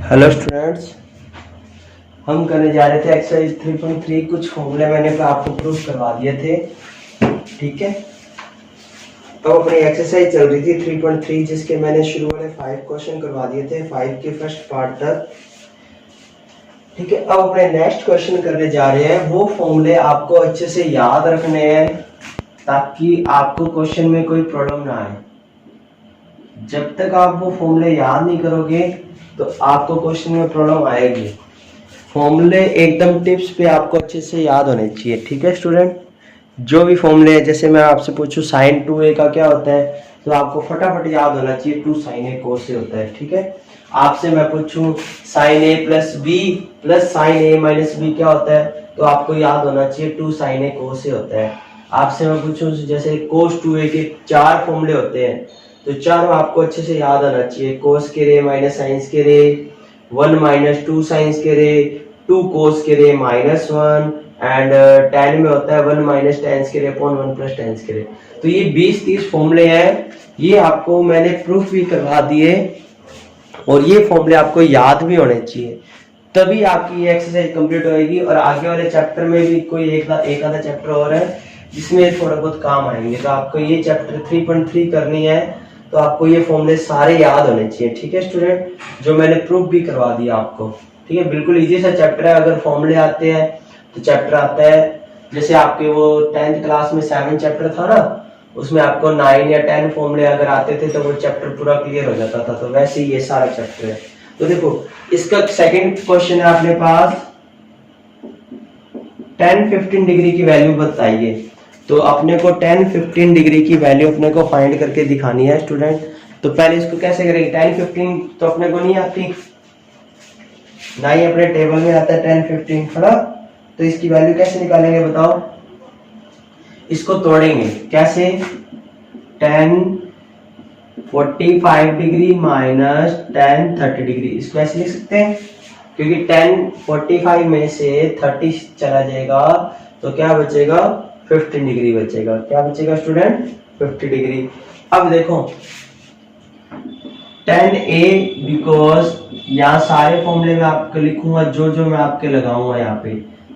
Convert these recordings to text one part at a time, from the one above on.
Hello students, हम करने जा रहे थे एक्सरसाइज 3.3। कुछ फॉर्मूले मैंने आपको प्रूफ करवा दिए थे, ठीक है। तो अपनी एक्सरसाइज चल रही थी 3.3, जिसके मैंने शुरू वाले 5 क्वेश्चन करवा दिए थे, 5 के फर्स्ट पार्ट तक, ठीक है। अब अपने नेक्स्ट क्वेश्चन करने जा रहे हैं। वो फॉर्मूले आपको अच्छे से याद रखने हैं ताकि आपको क्वेश्चन में कोई प्रॉब्लम ना आए। जब तक आप वो फॉर्मूले याद नहीं करोगे तो आपको क्वेश्चन में प्रॉब्लम आएगी। फॉर्मूले एकदम टिप्स पे आपको अच्छे से याद होने चाहिए, ठीक है स्टूडेंट। जो भी फॉर्मूले है, जैसे मैं आपसे पूछूं साइन 2a का क्या होता है, तो आपको फटाफट याद होना चाहिए 2 sin a cos a होता है, ठीक है। आपसे मैं पूछूं sine a plus B plus sine a minus B क्या होता है, तो आपको याद होना चाहिए 2 sin a cos a होता है। आपसे मैं पूछूं जैसे cos 2a के 4 फॉर्मूले होते हैं, तो चारों आपको अच्छे से याद आना चाहिए। cos के रे माइनस साइंस के रे 1 माइनस 2 साइंस के रे 2 cos के रे माइनस 1 एंड tan में होता है 1 माइनस टेंस के रे अपॉन 1 प्लस टेंस के रे। तो ये 20-30 फॉर्मूले हैं, ये आपको मैंने प्रूफ भी करवा दिए और ये फॉर्मूले आपको याद भी होने चाहिए, तभी आपकी ये एक्सरसाइज कंप्लीट होएगी। और आगे वाले चैप्टर में भी कोई एक आधा चैप्टर और है जिसमें थोड़ा बहुत काम आएंगे, तो आपको ये चैप्टर 3.3 करनी है, तो आपको ये फॉर्मूले सारे याद होने चाहिए, ठीक है स्टूडेंट। जो मैंने प्रूफ भी करवा दिया आपको, ठीक है। बिल्कुल इजी सा चैप्टर है। अगर फॉर्मूले आते हैं तो चैप्टर आता है, जैसे आपके वो 10th क्लास में 7 चैप्टर था ना, उसमें आपको 9 या 10 फॉर्मूले अगर आते थे तो वो चैप्टर पूरा क्लियर हो जाता था। तो वैसे ही ये सारा चैप्टर है। तो देखो, इसका सेकंड क्वेश्चन है अपने पास, 10-15 डिग्री की वैल्यू बताइए। तो अपने को 10-15 डिग्री की वैल्यू अपने को फाइंड करके दिखानी है स्टूडेंट। तो पहले इसको कैसे करेंगे? 10-15 तो अपने को नहीं आती, ना ही अपने टेबल में आता है 10-15, है ना। तो इसकी वैल्यू कैसे निकालेंगे बताओ? इसको तोड़ेंगे कैसे? 10-45 डिग्री माइनस 10-30 डिग्री, इसको ऐसे लिख सकते हैं, क्योंकि 10-45 में से 30 चला जाएगा तो क्या बचेगा? 15 डिग्री बचेगा। क्या बचेगा स्टूडेंट? 50 डिग्री। अब देखो 10a, बिकॉज यहाँ सारे फॉर्मूले में आपको लिखूंगा जो मैं आपके लगाऊंगा यहाँ पे।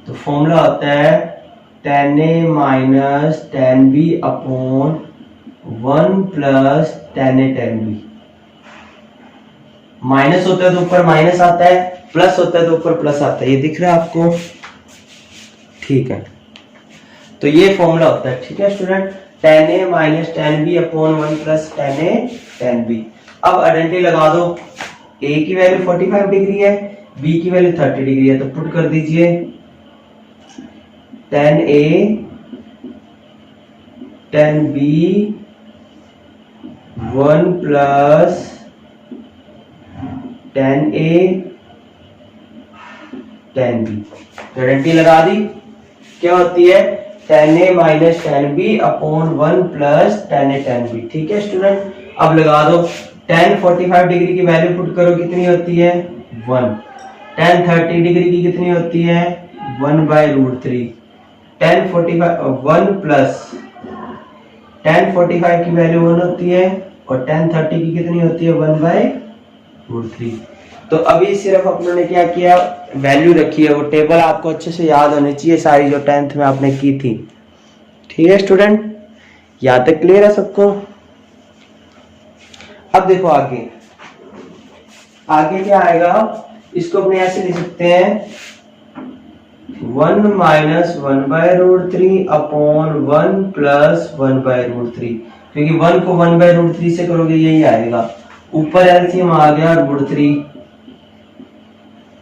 तो फॉर्मूला होता है 10a minus 10b upon 1 plus 10a 10b। Minus होता है तो ऊपर माइनस आता है, प्लस होता है तो ऊपर प्लस आता है। ये दिख रहा है आपको? ठीक है, तो ये फॉर्मूला होता है, ठीक है student. 10a minus 10b upon 1 plus 10a 10b। अब आइडेंटिटी लगा दो। a की वैल्यू 45 डिग्री है, b की वैल्यू 30 डिग्री है, तो पुट कर दीजिए 10a 10b 1 plus 10a 10b। Identity लगा दी। क्या होती है? 10a minus 10b upon 1 plus 10a 10b, ठीक है स्टूडेंट। अब लगा दो 10-45 डिग्री की वैल्यू पुट करो, कितनी होती है? 1। 10-30 डिग्री की कितनी होती है? 1/√3। 1 प्लस 10-45 की वैल्यू 1 होती है और 10-30 की कितनी होती है? 1/√3। तो अभी सिर्फ अपने क्या किया? वैल्यू रखी है। वो टेबल आपको अच्छे से याद होनी चाहिए सारी, जो 10th में आपने की थी, ठीक है स्टूडेंट। यहाँ तक क्लियर है सबको? अब देखो आगे क्या आएगा? इसको अपने ऐसे लिख सकते हैं 1 माइनस 1/√3 अपॉन 1 प्लस 1/√3, क्योंकि 1 को 1/√3 से करोगे यही आएगा। ऊपर एलसीएम आ गया √3,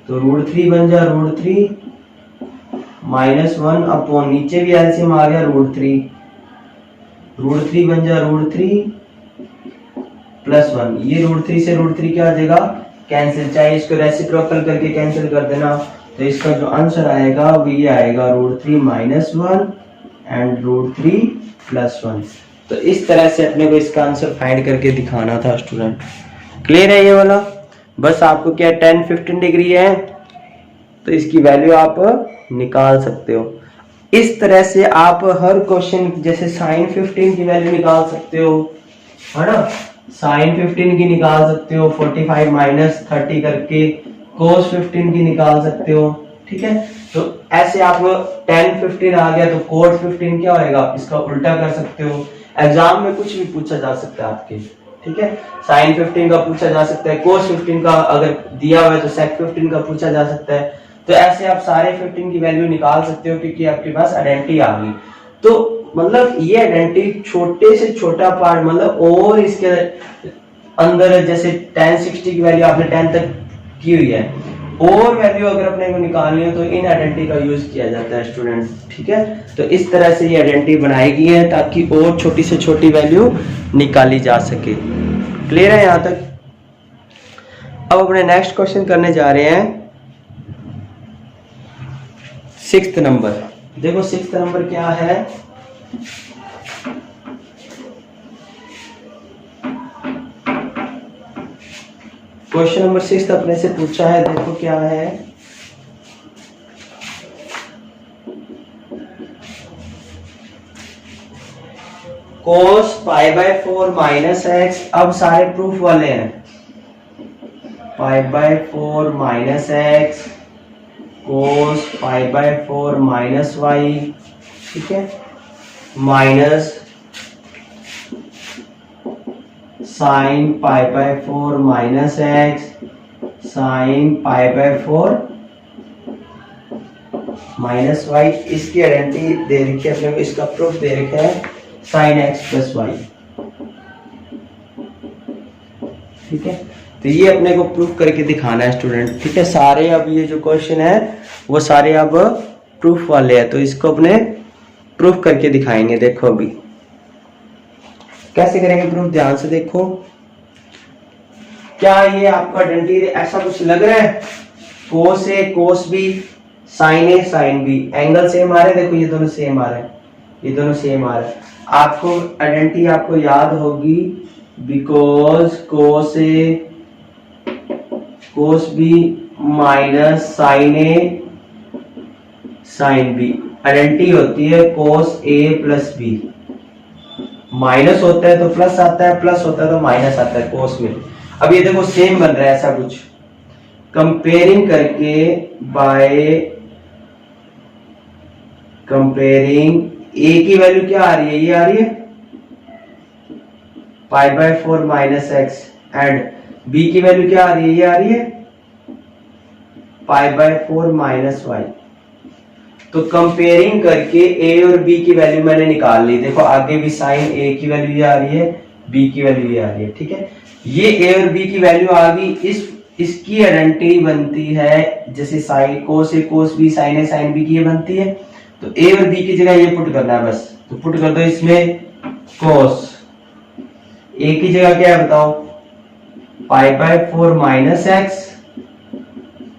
तो √3 बन जा √3 माइनस 1 अपॉन, नीचे भी एलसीएम आ गया √3 बन जा √3 प्लस 1। ये √3 से √3 क्या आ जाएगा? कैंसिल। चाहे इसको रेसिप्रोकल करके कैंसिल कर देना, तो इसका जो आंसर आएगा वो ये आएगा √3 माइनस 1 एंड √3 प्लस 1। तो इस तरह से अपने को इसका आंसर फाइंड करके दिखाना था स्टूडेंट। क्लियर है ये वाला? बस आपको क्या 10-15 डिग्री है तो इसकी वैल्यू आप निकाल सकते हो। इस तरह से आप हर क्वेश्चन, जैसे साइन 15 की वैल्यू निकाल सकते हो, है ना। साइन 15 की निकाल सकते हो 45 माइनस 30 करके, cos 15 की निकाल सकते हो, ठीक है। तो ऐसे आप tan 15 आ गया तो cot 15 क्या होएगा, इसका उल्टा कर सकते हो। एग्जाम में कुछ भी पूछा जा सकता है आपके, ठीक है। sin 15 का पूछा जा सकता है, cos 15 का अगर दिया हुआ है तो sec 15 का पूछा जा सकता है। तो ऐसे आप सारे 15 की वैल्यू निकाल सकते हो क्योंकि आपके पास आइडेंटिटी आ गई। तो मतलब ये आइडेंटिटी छोटे से छोटा पार्ट, मतलब और इसके अंदर जैसे tan 60 की वैल्यू आपने 10 तक की हुई है, और वैल्यू अगर अपने को निकालनी हो तो इन आइडेंटिटी का यूज किया जाता है स्टूडेंट्स, ठीक है। तो इस तरह से ये आइडेंटिटी बनाई गई है ताकि और छोटी से छोटी वैल्यू निकाली जा सके। क्लियर है यहाँ तक? अब अपने नेक्स्ट क्वेश्चन करने जा रहे हैं 6th नंबर। देखो 6th नंबर क्या है, क्वेश्चन नंबर 6 अपने से पूछा है, देखो क्या है। cos π/4 माइनस एक्स, अब सारे प्रूफ वाले हैं। π/4 minus x, cos π/4 minus y, ठीक है, minus sine π/4 minus x, sine π/4 minus y. इसकी आइडेंटिटी दे रखी है अपने को, इसका प्रूफ दे रखा है साइन एक्स प्लस वाई, ठीक है। तो ये अपने को प्रूफ करके दिखाना है स्टूडेंट, ठीक है। सारे अब ये जो क्वेश्चन है वो सारे अब प्रूफ वाले हैं, तो इसको अपने प्रूफ करके दिखाएंगे। देखो अभी कैसे करेंगे प्रूफ, ध्यान से देखो। क्या ये आपका आइडेंटिटी ऐसा कुछ लग रहा है, cos A cos B, sign A sine B, angle same आ रहे हैं, देखो ये दोनों सेम आ रहे हैं, ये दोनों सेम आ रहे हैं। आपको आइडेंटिटी आपको याद होगी, because cos A cos B minus sine A sine B, identity होती है cos A plus B. Minus होता है तो प्लस आता है, प्लस होता है तो माइनस आता है कोस में। अब ये देखो सेम बन रहा है ऐसा कुछ, कंपेयरिंग करके बाय कंपेयरिंग ए की वैल्यू क्या आ रही है, ये आ रही है π/4 माइनस एक्स, एंड बी की वैल्यू क्या आ रही है, ये आ रही है π/4 माइनस वाई। तो कंपेयरिंग करके ए और बी की वैल्यू मैंने निकाल ली। देखो आगे भी साइन ए की वैल्यू ये आ रही है, बी की वैल्यू ये आ रही है, ठीक है। ये ए और बी की वैल्यू आ गई, इसकी आइडेंटिटी बनती है जैसे sine cos A cos B, sign A sine B की ये बनती है। तो ए और बी की जगह ये पुट करना है बस, तो पुट कर दो इसमें कोस, ए की जगह क्या है बताओ, π/4 minus x,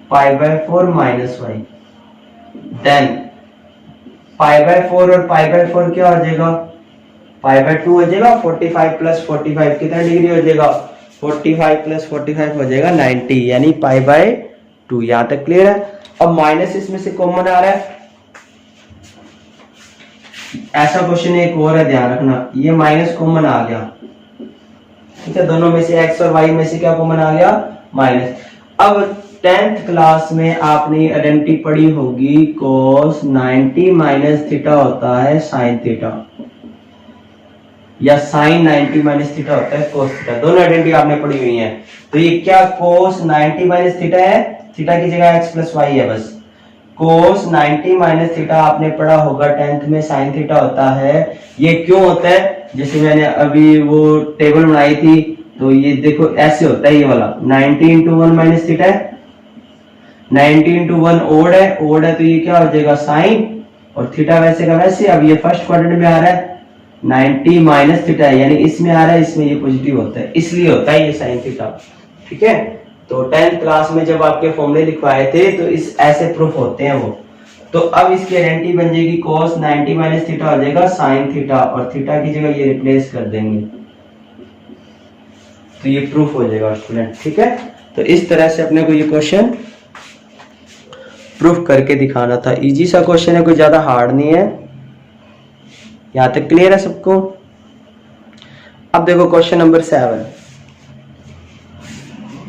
π/4 minus y, then π/4 और π/4 क्या हो जाएगा, π/2 हो जाएगा, 45 प्लस 45 कितना डिग्री हो जाएगा, 45 प्लस 45 हो जाएगा 90, यानी π/2। यहां तक क्लियर है? अब माइनस इसमें से कॉमन आ रहा है, ऐसा क्वेश्चन एक और है, ध्यान रखना, ये माइनस कॉमन आ गया, ठीक है। दोनों में से एक्स और वाई में से क्या कॉमन आ गया, माइनस। अब 10th क्लास में आपने आइडेंटिटी पढ़ी होगी, cos 90 माइनस थीटा होता है साइन थीटा, या साइन 90 माइनस थीटा होता है cos थीटा, दोनों आइडेंटिटी आपने पढ़ी हुई है। तो ये क्या cos 90 माइनस थीटा है, थीटा की जगह x प्लस वाई है बस। cos 90 माइनस थीटा आपने पढ़ा होगा 10th में, साइन थीटा होता है। ये क्यों होता है, जैसे मैंने अभी वो टेबल बनाई थी, तो ये देखो ऐसे होता है, ये वाला 90 इंटू 1 माइनस थीटा है, 90 इंटू 1 ओड है, तो ये क्या हो जाएगा साइन, और थीटा वैसे का वैसे। अब ये फर्स्ट क्वाड्रेंट में आ रहा है 90 माइनस थीटा है, यानी इसमें आ रहा है, इसमें ये पॉजिटिव होता है, इसलिए होता है ये साइन थीटा, ठीक है। तो 10th क्लास में जब आपके फॉर्मूले लिखवाए थे तो इस ऐसे प्रूफ होते हैं वो। तो अब इसकी आइडेंटिटी बन जाएगी cos 90 माइनस थीटा हो जाएगा साइन थीटा, और थीटा की जगह ये रिप्लेस कर देंगे, तो ये प्रूफ हो जाएगा स्टूडेंट, ठीक है। तो इस तरह से अपने को ये क्वेश्चन प्रूफ करके दिखाना था। इजी सा क्वेश्चन है, कोई ज्यादा हार्ड नहीं है। यहां तक क्लियर है सबको? अब देखो क्वेश्चन नंबर 7।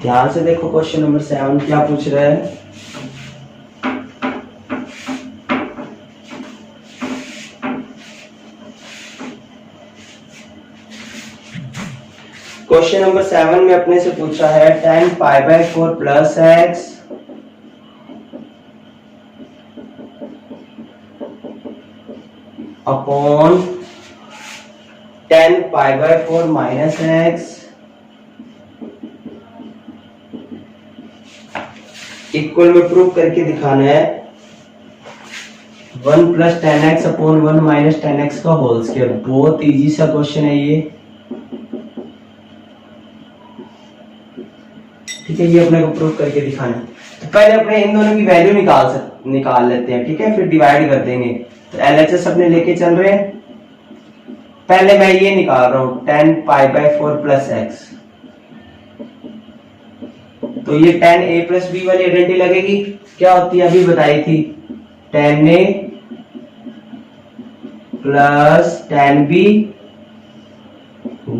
ध्यान से देखो क्वेश्चन नंबर 7 क्या पूछ रहा है। क्वेश्चन नंबर 7 में अपने से पूछा है tan π/4 plus x upon tan π/4 minus x equal में प्रूव करके दिखाना है 1 plus tan x upon 1 minus tan x का होल स्क्वायर। बहुत इजी सा क्वेश्चन है ये, ठीक है। ये अपने को प्रूव करके दिखाना है। तो पहले अपने इन दोनों की वैल्यू निकाल लेते हैं, ठीक है, फिर डिवाइड कर देंगे। तो एलएचएस अपने लेके चल रहे हैं। पहले मैं ये निकाल रहा हूं tan π/4 प्लस एक्स। तो ये tan a प्लस बी वाली आइडेंटिटी लगेगी, क्या होती है अभी बताई थी, tan a plus tan b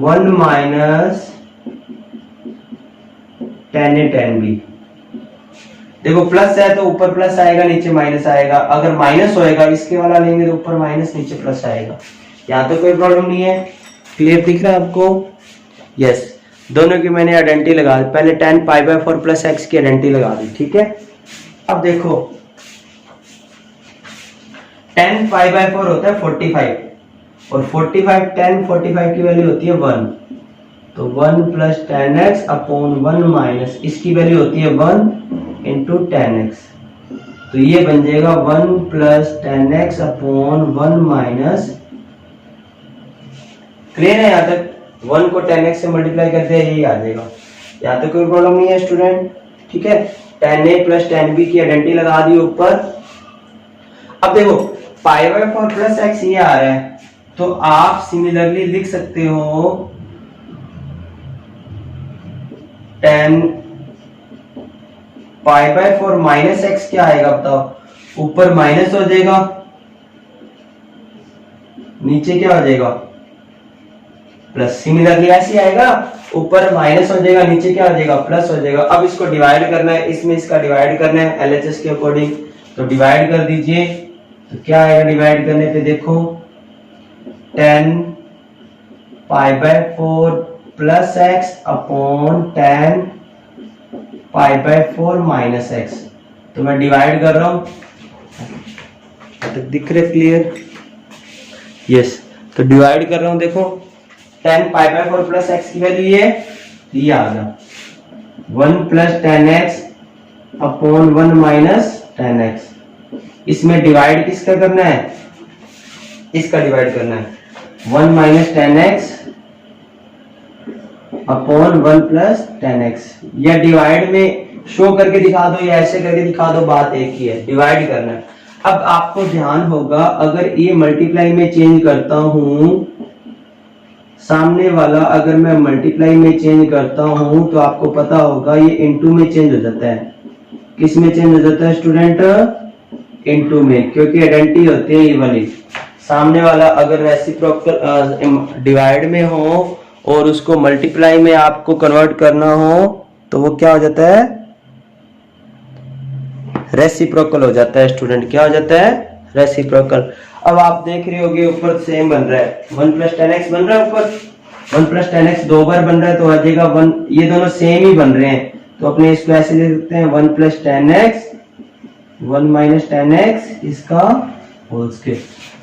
1 minus tan a tan b। देखो प्लस है तो ऊपर प्लस आएगा, नीचे माइनस आएगा। अगर माइनस होएगा इसके वाला लेंगे तो ऊपर माइनस नीचे प्लस आएगा। यहाँ तो कोई प्रॉब्लम नहीं है, क्लियर दिख रहा है आपको? यस, दोनों की मैंने आइडेंटिटी लगा दी। पहले tan π/4 प्लस एक्स की आइडेंटिटी लगा दी, ठीक है। अब देखो tan π/4 होता है 45 और 45 tan 45 की वैल्यू होती है 1। तो 1 plus tan x upon 1 minus इसकी वैल्यू होती है 1 इंटू टेन एक्स। तो ये बन जाएगा 1 plus tan x upon 1 minus, clear है यहाँ तक? 1 को टेन एक्स से मल्टीप्लाई करते हैं, यही आ जाएगा। यहाँ तक कोई प्रॉब्लम नहीं है स्टूडेंट, ठीक है। tan a plus tan b की आइडेंटिटी लगा दी ऊपर। अब देखो π/4 प्लस एक्स ये आ रहा है, तो आप सिमिलरली लिख सकते हो tan π/4 माइनस एक्स क्या आएगा बताओ? ऊपर माइनस हो जाएगा, नीचे क्या हो जाएगा? प्लस। सिमिलरली ऐसे आएगा, ऊपर माइनस हो जाएगा, नीचे क्या हो जाएगा? प्लस हो जाएगा। अब इसको डिवाइड करना है, इसमें इसका डिवाइड करना है एलएचएस के अकॉर्डिंग। तो डिवाइड कर दीजिए, तो क्या आएगा डिवाइड करने पे? देखो tan π/4 plus x upon tan π/4 minus x. तो मैं डिवाइड कर रहा हूं, तो दिख रहे क्लियर? यस, तो डिवाइड कर रहा हूं। देखो tan π/4 प्लस एक्स की वैल्यू ये आ गया 1 plus tan x upon 1 minus tan x. इसमें डिवाइड किसका करना है? इसका डिवाइड करना है 1 minus tan x upon 1 plus tan x. या डिवाइड में शो करके दिखा दो या ऐसे करके दिखा दो, बात एक ही है, डिवाइड करना है। अब आपको ध्यान होगा, अगर ये मल्टीप्लाई में चेंज करता हूं, सामने वाला अगर मैं मल्टीप्लाई में चेंज करता हूं तो आपको पता होगा ये इनटू में चेंज हो जाता है। किस में चेंज हो जाता है स्टूडेंट? इनटू में, क्योंकि आइडेंटिटी होती है ये वाली। सामने वाला अगर रेसिप्रोकल डिवाइड में हो और उसको मल्टीप्लाई में आपको कन्वर्ट करना हो तो वो क्या हो जाता है? रेसिप्रोकल हो जाता है स्टूडेंट। क्या हो जाता है? रेसिप्रोकल। अब आप देख रहे होगे ऊपर सेम बन रहा है, 1 प्लस टेन एक्स बन रहा है ऊपर। 1 प्लस टेन एक्स 2 बार बन रहा है तो आ जाएगा 1। ये दोनों सेम ही बन रहे हैं, तो अपने इसको ऐसे लिख सकते हैं 1 plus tan x 1 minus tan x इसका होल स्क्वायर।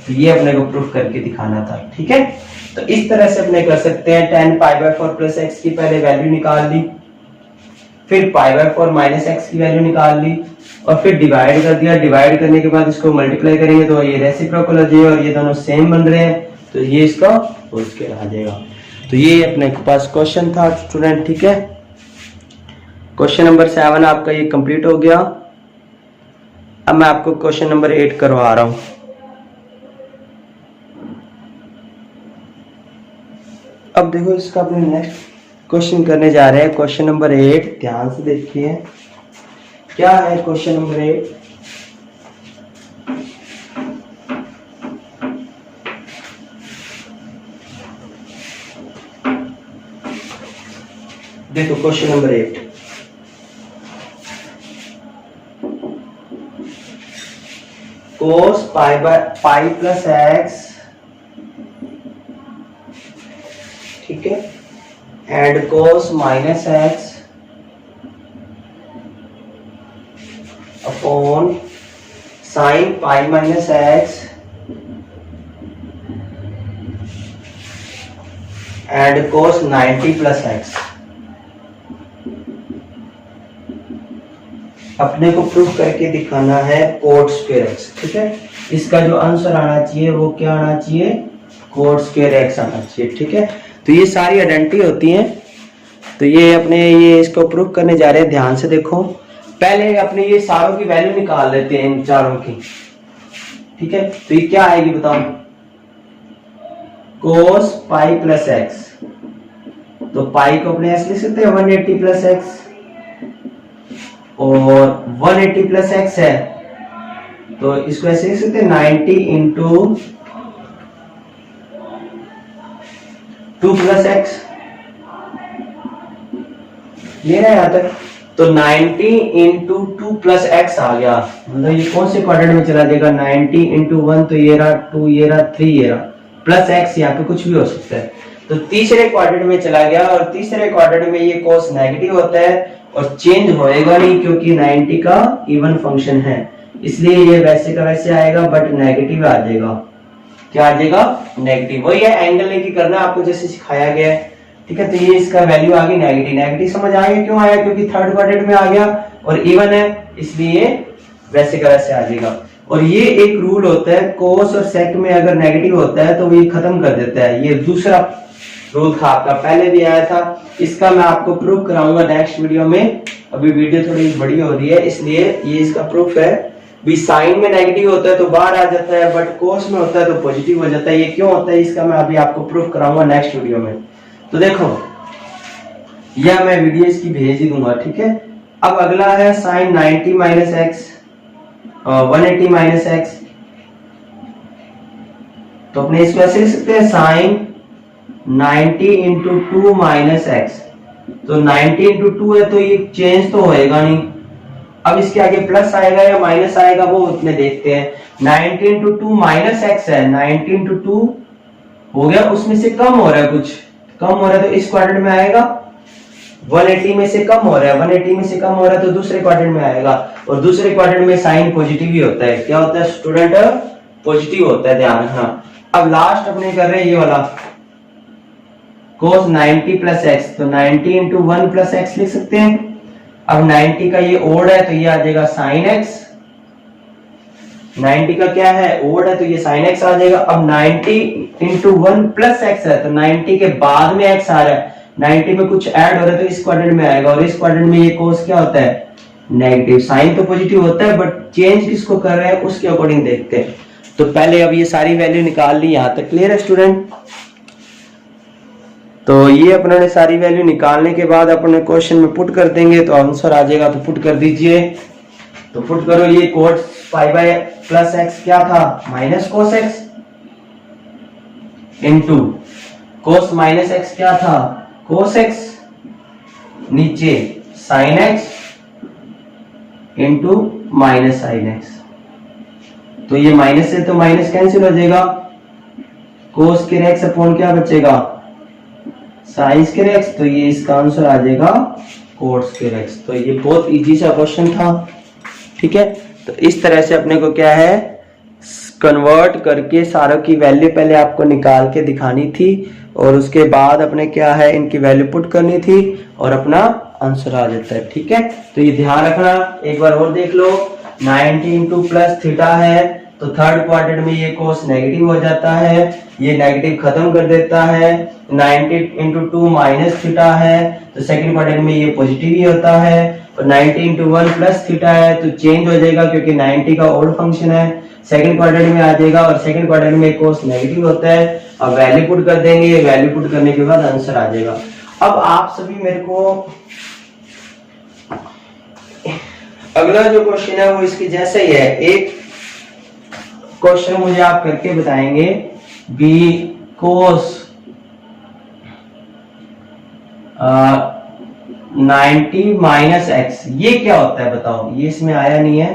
तो ये अपने को प्रूफ करके दिखाना था, ठीक है। तो इस तरह से अपने कर सकते हैं। tan π/4 प्लस एक्स की पहले वैल्यू निकाल ली, फिर π/4 माइनस एक्स की वैल्यू निकाल ली और फिर डिवाइड कर दिया। डिवाइड करने के बाद इसको मल्टीप्लाई करेंगे तो ये रेसिप्रोकल हो जाएगा और ये दोनों सेम बन रहे हैं, तो ये इसका होल स्क्वायर आ जाएगा। तो ये अपने पास क्वेश्चन था स्टूडेंट, ठीक है। क्वेश्चन नंबर 7 आपका ये कंप्लीट हो गया। अब मैं आपको क्वेश्चन नंबर 8 करवा रहा हूं। अब देखो इसका अपने नेक्स्ट क्वेश्चन करने जा रहे हैं, क्वेश्चन नंबर 8। ध्यान से देखिए क्या है क्वेश्चन नंबर 8। देखो क्वेश्चन नंबर 8, कोस पाई प्लस एक्स, ठीक है, and cos minus x upon sine pi minus x and cos 90 plus x. अपने को प्रूफ करके दिखाना है कोट स्क्वायर एक्स, ठीक है। इसका जो आंसर आना चाहिए वो क्या आना चाहिए, कोट स्क्वायर एक्स आना चाहिए, ठीक है। तो ये सारी आइडेंटिटी होती हैं। तो ये अपने ये इसको प्रूफ करने जा रहे हैं, ध्यान से देखो। पहले अपने ये सारों की वैल्यू निकाल लेते हैं, इन चारों की, ठीक है। तो ये क्या आएगी बताओ, कोस पाई प्लस एक्स, तो पाई को अपने ऐसे लिख सकते हैं 180 प्लस एक्स, और 180 प्लस एक्स है तो इसको ऐसे लिख सकते हैं 90 इंटू 2 प्लस एक्स, ये ना यहां तक। तो 90 इंटू 2 प्लस एक्स आ गया, मतलब ये कौन से क्वाड्रेंट में चला जाएगा, 90 इंटू 1 तो ये रहा, 2 ये रहा, 3 ये रहा, प्लस एक्स यहाँ पे कुछ भी हो सकता है। तो तीसरे क्वाड्रेंट में चला गया, और तीसरे क्वाड्रेंट में ये कोस नेगेटिव होता है और चेंज होएगा नहीं क्योंकि 90 का इवन फंक्शन है, इसलिए ये वैसे का वैसे आएगा बट नेगेटिव आ जाएगा। क्या आ जाएगा, नेगेटिव। वही है, एंगल लेके करना आपको जैसे सिखाया गया है, ठीक है। तो ये इसका वैल्यू आ गई नेगेटिव। नेगेटिव समझ आ गया क्यों आया, क्योंकि थर्ड क्वाड्रेंट में आ गया और इवन है, इसलिए वैसे का वैसे आ जाएगा। और ये एक रूल होता है, कोस और सेक में अगर नेगेटिव होता है तो ये खत्म कर देता है। ये दूसरा रूल था आपका, पहले भी आया था, इसका मैं आपको प्रूफ कराऊंगा नेक्स्ट वीडियो में। अभी वीडियो थोड़ी बड़ी हो रही है इसलिए ये इसका प्रूफ है। भी साइन में नेगेटिव होता है तो बाहर आ जाता है, बट कोस में होता है तो पॉजिटिव हो जाता है। ये क्यों होता है इसका मैं अभी आपको प्रूफ कराऊंगा नेक्स्ट वीडियो में। तो देखो, यह मैं वीडियो इसकी भेज ही दूंगा, ठीक है। अब अगला है sine 90 minus X, 180 minus x. तो अपने इसको ऐसे लिख सकते हैं साइन 90 इंटू 2 माइनस एक्स। तो 90 इंटू 2 है तो ये चेंज तो होएगा नहीं। अब इसके आगे प्लस आएगा या माइनस आएगा वो उसमें देखते हैं। 90 इंटू 2 माइनस एक्स है, 90 इंटू 2 हो गया, उसमें से कम हो रहा है, कुछ कम हो रहा है तो इस क्वाड्रेंट में आएगा। 180 में से कम हो रहा है, 180 में से कम हो रहा है तो दूसरे क्वाड्रेंट में आएगा। और दूसरे क्वाड्रेंट में साइन पॉजिटिव ही होता है। क्या होता है स्टूडेंट, पॉजिटिव होता है, ध्यान रखना। अब लास्ट अपने कर रहे हैं ये वाला cos 90 प्लस एक्स, तो 90 इंटू 1 प्लस एक्स लिख सकते हैं। अब 90 का ये ओड है तो ये आ जाएगा साइन एक्स। 90 का क्या है, ओड है, तो ये साइन एक्स आ जाएगा। अब 90 इंटू 1 प्लस एक्स है तो 90 के बाद में एक्स आ रहा है, 90 में कुछ ऐड हो रहा है तो इस क्वाड्रेंट में आएगा। और इस क्वाड्रेंट में ये कोस क्या होता है, नेगेटिव। साइन तो पॉजिटिव होता है बट चेंज किसको कर रहे हैं उसके अकॉर्डिंग देखते हैं। तो पहले अब ये सारी वैल्यू निकाल ली, यहां तक क्लियर है स्टूडेंट। तो ये अपने सारी वैल्यू निकालने के बाद अपने क्वेश्चन में पुट कर देंगे तो आंसर आ जाएगा। तो पुट कर दीजिए, तो पुट करो। ये कोस पाई बाय प्लस एक्स क्या था, minus cos x, into cos minus x क्या था, कोस एक्स, नीचे sine x into minus sine x. तो ये माइनस से तो माइनस कैंसिल हो जाएगा, कोस के एक्स अपॉन क्या बचेगा, साइन स्क्वायर एक्स। तो ये इसका आंसर आ जाएगा कोट स्क्वायर एक्स। तो ये बहुत इजी सा क्वेश्चन था, ठीक है। तो इस तरह से अपने को क्या है, कन्वर्ट करके सारों की वैल्यू पहले आपको निकाल के दिखानी थी और उसके बाद अपने क्या है इनकी वैल्यू पुट करनी थी और अपना आंसर आ जाता है, ठीक है। तो ये ध्यान रखना, एक बार और देख लो। 90 इंटू प्लस थीटा है तो थर्ड क्वाड्रेंट में ये कोस नेगेटिव हो जाता है, ये नेगेटिव खत्म कर देता है। 90 इंटू 2 माइनस थीटा है तो सेकंड क्वाड्रेंट में ये पॉजिटिव ही होता है। और 90 इंटू 1 प्लस थीटा है तो चेंज हो जाएगा क्योंकि 90 का ओड फंक्शन है, सेकंड क्वाड्रेंट में आ जाएगा। और सेकंड क्वाड्रेंट में कोस नेगेटिव होता है। अब वैल्यू पुट कर देंगे, वैल्यू पुट करने के बाद आंसर आ जाएगा। अब आप सभी मेरे को अगला जो क्वेश्चन है वो इसके जैसे ही है। एक क्वेश्चन मुझे आप करके बताएंगे, बी कोस 90 माइनस एक्स, ये क्या होता है बताओ। ये इसमें आया नहीं है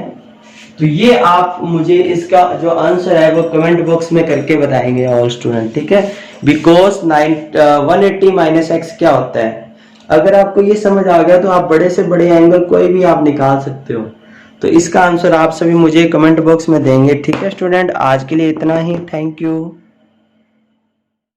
तो तो ये आप मुझे इसका जो आंसर है वो कमेंट बॉक्स में करके बताएंगे ऑल स्टूडेंट, ठीक है। बिकॉज 180 माइनस एक्स क्या होता है, अगर आपको ये समझ आ गया तो आप बड़े से बड़े एंगल कोई भी आप निकाल सकते हो। तो इसका आंसर आप सभी मुझे कमेंट बॉक्स में देंगे, ठीक है स्टूडेंट। आज के लिए इतना ही, थैंक यू।